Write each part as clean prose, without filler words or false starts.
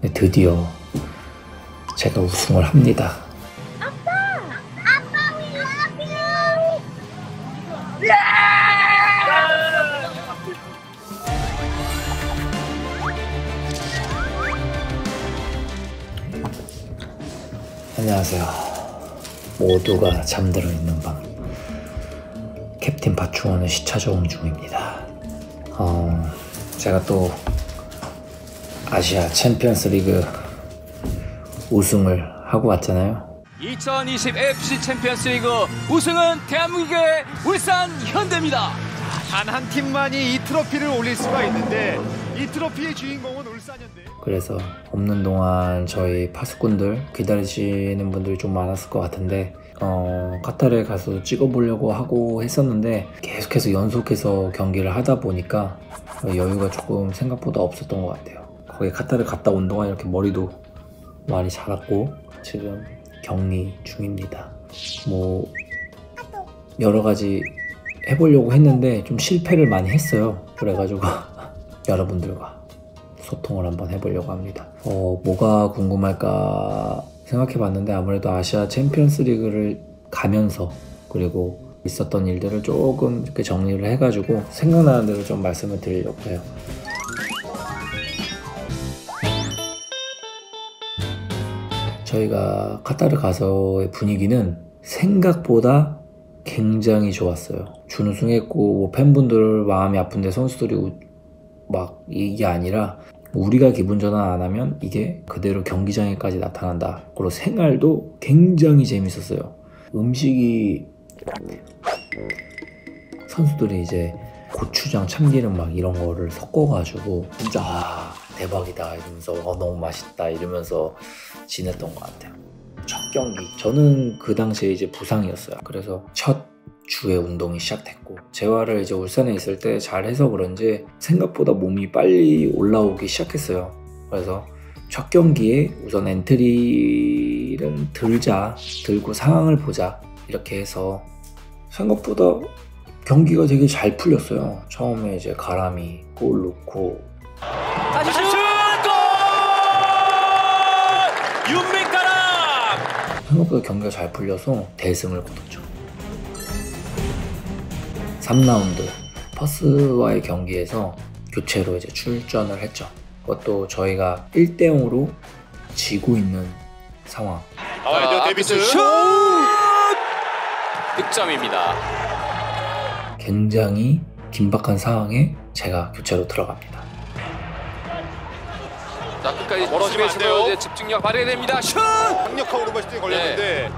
네, 드디어 제가 우승을 합니다. 안녕하세요. 모두가 잠들어 있는 밤, 캡틴 파충원은 시차 적응 중입니다. 제가 또 아시아 챔피언스 리그 우승을 하고 왔잖아요. 2020 AFC 챔피언스 리그 우승은 대한민국의 울산 현대입니다. 단 한 팀만이 이 트로피를 올릴 수가 있는데 이 트로피의 주인공은 울산현대. 그래서 없는 동안 저희 파수꾼들 기다리시는 분들이 좀 많았을 것 같은데 카타르에 가서 찍어보려고 하고 했었는데 계속해서 연속해서 경기를 하다 보니까 여유가 조금 생각보다 없었던 것 같아요. 거기 카타르 갔다 온 동안 이렇게 머리도 많이 자랐고 지금 격리 중입니다. 뭐 여러 가지 해보려고 했는데 좀 실패를 많이 했어요. 그래가지고 여러분들과 소통을 한번 해보려고 합니다. 뭐가 궁금할까 생각해봤는데 아무래도 아시아 챔피언스 리그를 가면서 그리고 있었던 일들을 조금 이렇게 정리를 해가지고 생각나는 대로 좀 말씀을 드리려고 해요. 저희가 카타르 가서의 분위기는 생각보다 굉장히 좋았어요. 준우승했고 뭐 팬분들 마음이 아픈데 선수들이 막 이게 아니라 우리가 기분 전환 안 하면 이게 그대로 경기장에까지 나타난다. 그리고 생활도 굉장히 재밌었어요. 음식이 선수들이 이제 고추장, 참기름 막 이런 거를 섞어가지고 진짜 대박이다 이러면서 너무 맛있다 이러면서 지냈던 것 같아요. 첫 경기 저는 그 당시에 이제 부상이었어요. 그래서 첫 주에 운동이 시작됐고 재활을 이제 울산에 있을 때 잘해서 그런지 생각보다 몸이 빨리 올라오기 시작했어요. 그래서 첫 경기에 우선 엔트리를 들고 상황을 보자 이렇게 해서 생각보다 경기가 되게 잘 풀렸어요. 처음에 이제 가람이 골 넣고 다시 슛! 골! 윤민가람! 생각보다 경기가 잘 풀려서 대승을 거뒀죠. 3라운드 퍼스와의 경기에서 교체로 이제 출전을 했죠. 그것도 저희가 1대0으로 지고 있는 상황. 데비스 슛! 득점입니다. 굉장히 긴박한 상황에 제가 교체로 들어갑니다. 자, 끝까지 멀어지면 안 돼요. 집중력 발휘됩니다. 슛! 강력한 오른발이 걸렸는데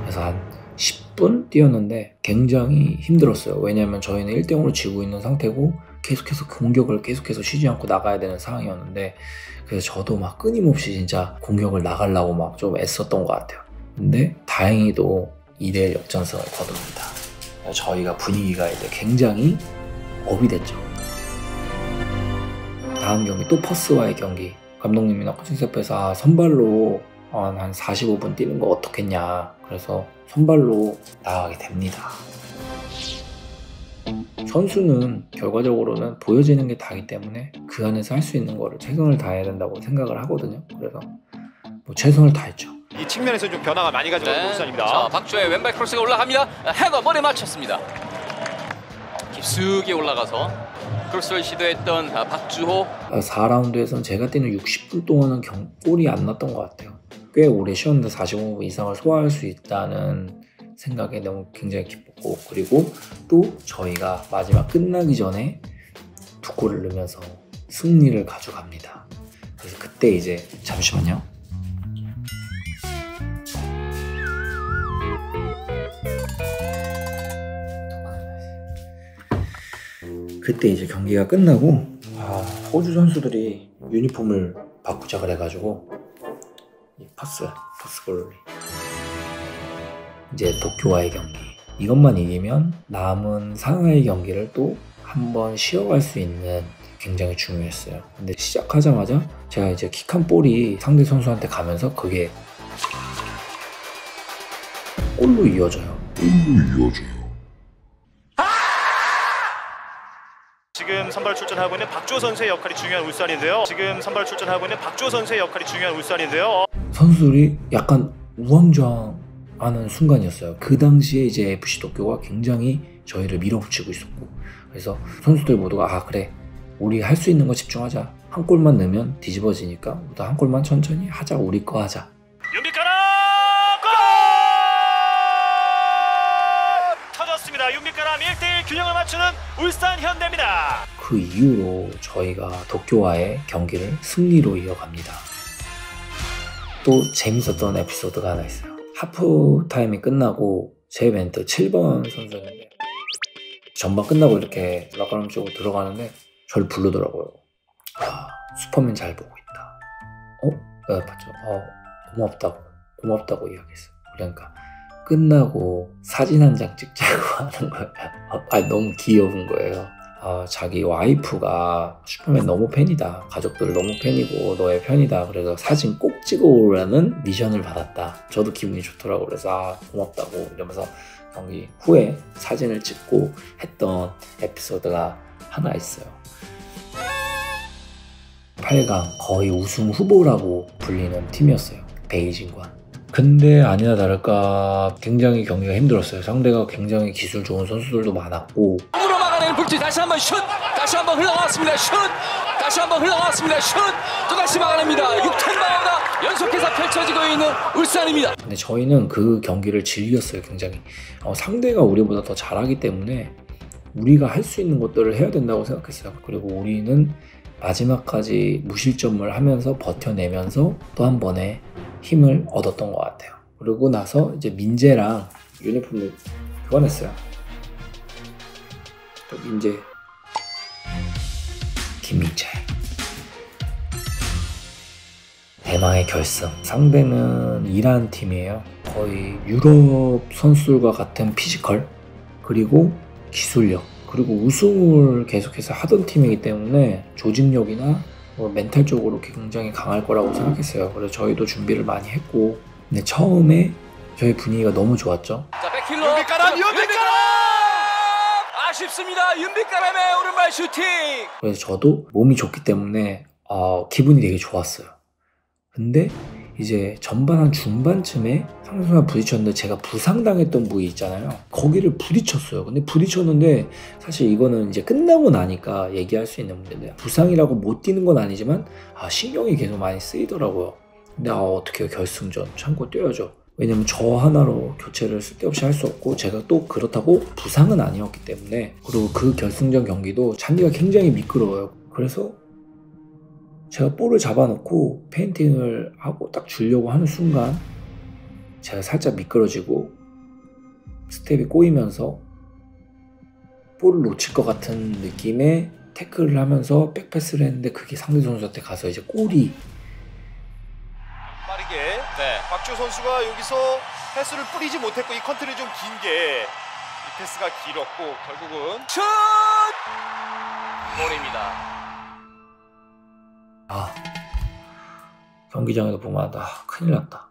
그래서 한 10분 뛰었는데 굉장히 힘들었어요. 왜냐하면 저희는 1대0으로 지고 있는 상태고 계속해서 공격을 계속해서 쉬지 않고 나가야 되는 상황이었는데 그래서 저도 막 끊임없이 진짜 공격을 나가려고 막 좀 애썼던 것 같아요. 근데 다행히도 2대1 역전승을 거둡니다. 저희가 분위기가 이제 굉장히 업이 됐죠. 다음 경기 또 퍼스와의 경기. 감독님이나 코칭스태프에서 선발로 한 45분 뛰는 거 어떻겠냐. 그래서 선발로 나가게 됩니다. 선수는 결과적으로는 보여지는 게 다기 때문에 그 안에서 할 수 있는 거를 최선을 다해야 된다고 생각을 하거든요. 그래서 뭐 최선을 다했죠. 이 측면에서 좀 변화가 많이 가져온 울산입니다. 자, 박주의 왼발 크로스가 올라갑니다. 헤더 머리에 맞췄습니다. 깊숙이 올라가서 크로스를 시도했던 박주호. 4라운드에서는 제가 뛰는 60분 동안은 골이 안 났던 것 같아요. 꽤 오래 쉬었는데 45분 이상을 소화할 수 있다는 생각에 너무 굉장히 기뻤고 그리고 또 저희가 마지막 끝나기 전에 2골을 넣으면서 승리를 가져갑니다. 그래서 그때 이제 잠시만요. 그때 이제 경기가 끝나고 호주 선수들이 유니폼을 바꾸자 그래가지고 이 퍼스볼리 이제 도쿄와의 경기 이것만 이기면 남은 상하이 경기를 또 한번 쉬어갈 수 있는 굉장히 중요했어요. 근데 시작하자마자 제가 이제 킥한 볼이 상대 선수한테 가면서 그게 골로 이어져요. 지금 선발 출전하고 있는 박주호 선수의 역할이 중요한 울산인데요. 선수들이 약간 우왕좌왕하는 순간이었어요. 그 당시에 이제 FC 도쿄가 굉장히 저희를 밀어붙이고 있었고, 그래서 선수들 모두가 아 그래 우리 할 수 있는 거 집중하자. 한 골만 넣으면 뒤집어지니까 한 골만 천천히 하자. 우리 거 하자. 윤빛가람 골! 터졌습니다. 윤빛가람 1대1 균형을 맞추는 울산 현대입니다. 그 이후로 저희가 도쿄와의 경기를 승리로 이어갑니다. 또 재밌었던 에피소드가 하나 있어요. 하프타임이 끝나고 제 멘트 7번 선수였는데 전반 끝나고 이렇게 락커룸 쪽으로 들어가는데 저를 부르더라고요. 아, 슈퍼맨 잘 보고 있다. 내가 봤죠. 고맙다고 이야기했어요. 그러니까 끝나고 사진 한 장 찍자고 하는 거예요. 너무 귀여운 거예요. 자기 와이프가 슈퍼맨 너무 팬이다. 가족들 너무 팬이고 너의 편이다. 그래서 사진 꼭 찍어오라는 미션을 받았다. 저도 기분이 좋더라고요. 그래서 고맙다고 이러면서 경기 후에 사진을 찍고 했던 에피소드가 하나 있어요. 8강 거의 우승 후보라고 불리는 팀이었어요. 베이징관. 근데 아니나 다를까 굉장히 경기가 힘들었어요. 상대가 굉장히 기술 좋은 선수들도 많았고 으로 막아내는 불빛. 다시 한번 슛. 다시 한번 흘러나왔습니다. 슛. 다시 한번 흘러나왔습니다. 슛. 또다시 막아냅니다. 6턴마다 연속해서 펼쳐지고 있는 울산입니다. 근데 저희는 그 경기를 즐겼어요. 굉장히 상대가 우리보다 더 잘하기 때문에 우리가 할 수 있는 것들을 해야 된다고 생각했어요. 그리고 우리는 마지막까지 무실점을 하면서 버텨내면서 또 한 번의 힘을 얻었던 것 같아요. 그러고 나서 이제 민재랑 유니폼을 교환했어요. 또 민재, 김민재. 대망의 결승. 상대는 이란 팀이에요. 거의 유럽 선수들과 같은 피지컬, 그리고 기술력, 그리고 우승을 계속해서 하던 팀이기 때문에 조직력이나 멘탈적으로 굉장히 강할 거라고 생각했어요. 그래서 저희도 준비를 많이 했고, 근데 처음에 저희 분위기가 너무 좋았죠. 자, 백힐러. 윤빛가람. 아쉽습니다. 윤빛가람의 오른발 슈팅. 그래서 저도 몸이 좋기 때문에 기분이 되게 좋았어요. 근데 이제 전반 한 중반쯤에 상대와 부딪혔는데 제가 부상당했던 부위 있잖아요. 거기를 부딪혔어요. 근데 부딪혔는데 사실 이거는 이제 끝나고 나니까 얘기할 수 있는 문제인데, 부상이라고 못 뛰는 건 아니지만 신경이 계속 많이 쓰이더라고요. 근데 어떻게 결승전 참고 뛰어야죠. 왜냐면 저 하나로 교체를 쓸데없이 할 수 없고, 제가 또 그렇다고 부상은 아니었기 때문에. 그리고 그 결승전 경기도 잔디가 굉장히 미끄러워요. 그래서 제가 볼을 잡아놓고 페인팅을 하고 딱 주려고 하는 순간 제가 살짝 미끄러지고 스텝이 꼬이면서 볼을 놓칠 것 같은 느낌의 태클을 하면서 백패스를 했는데, 그게 상대 선수한테 가서 이제 골이. 빠르게 박주호 선수가 여기서 패스를 뿌리지 못했고, 이 컨트롤이 좀 긴 게 이 패스가 길었고 결국은 슛! 골입니다. 경기장에서 보면 큰일 났다.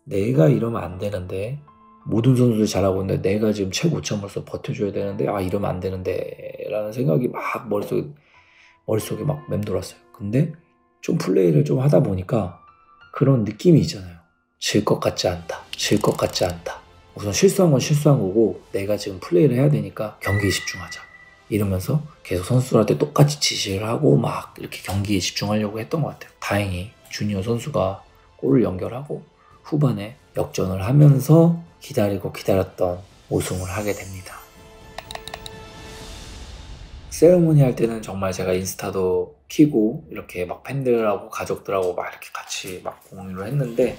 내가 이러면 안 되는데, 모든 선수들이 잘하고 있는데 내가 지금 최고점으로서 버텨줘야 되는데 이러면 안 되는데 라는 생각이 막 머릿속에 막 맴돌았어요. 근데 좀 플레이를 좀 하다 보니까 그런 느낌이 있잖아요. 질 것 같지 않다. 우선 실수한 건 실수한 거고, 내가 지금 플레이를 해야 되니까 경기에 집중하자. 이러면서 계속 선수들한테 똑같이 지시를 하고 막 이렇게 경기에 집중하려고 했던 것 같아요. 다행히 주니어 선수가 골을 연결하고 후반에 역전을 하면서 기다리고 기다렸던 우승을 하게 됩니다. 세레모니 할 때는 정말 제가 인스타도 키고 이렇게 막 팬들하고 가족들하고 막 이렇게 같이 막 공유를 했는데,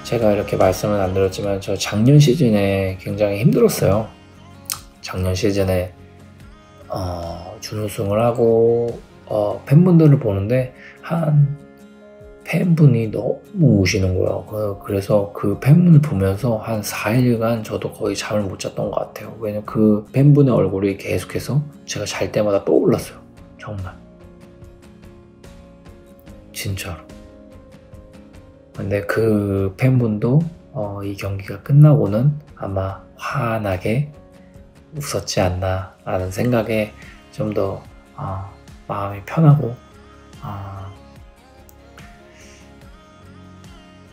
제가 이렇게 말씀은 안 드렸지만 저 작년 시즌에 굉장히 힘들었어요. 작년 시즌에 준우승을 하고 팬분들을 보는데 한 팬분이 너무 우시는 거예요. 그래서 그 팬분을 보면서 한 4일간 저도 거의 잠을 못 잤던 것 같아요. 왜냐면 그 팬분의 얼굴이 계속해서 제가 잘 때마다 떠올랐어요. 정말 진짜로. 근데 그 팬분도 이 경기가 끝나고는 아마 환하게 웃었지 않나 라는 생각에 좀 더 마음이 편하고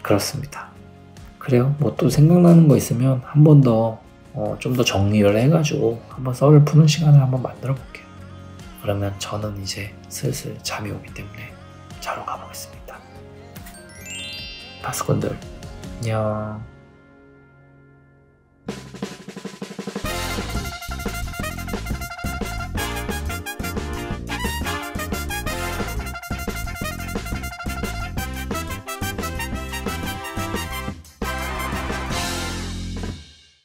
그렇습니다. 그래요. 뭐 또 생각나는 거 있으면 한 번 더 좀 더 정리를 해가지고 한번 썰을 푸는 시간을 한번 만들어 볼게요. 그러면 저는 이제 슬슬 잠이 오기 때문에 자러 가보겠습니다. 파수꾼들 안녕.